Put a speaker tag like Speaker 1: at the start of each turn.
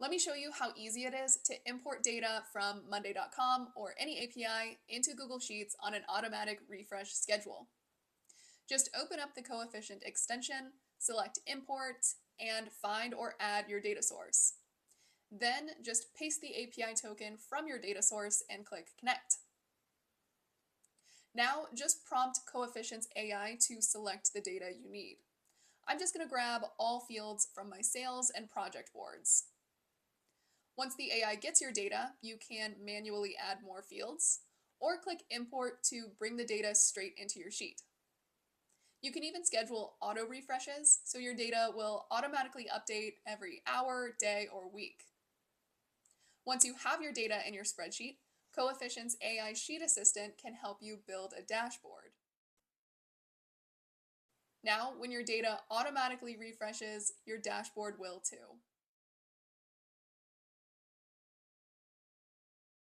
Speaker 1: Let me show you how easy it is to import data from Monday.com or any API into Google Sheets on an automatic refresh schedule. Just open up the coefficient extension, select Import, and find or add your data source. Then just paste the API token from your data source and click Connect. Now just prompt Coefficients AI to select the data you need. I'm just going to grab all fields from my sales and project boards. Once the AI gets your data, you can manually add more fields, or click Import to bring the data straight into your sheet. You can even schedule auto refreshes, so your data will automatically update every hour, day, or week. Once you have your data in your spreadsheet, Coefficients AI Sheet Assistant can help you build a dashboard. Now, when your data automatically refreshes, your dashboard will too.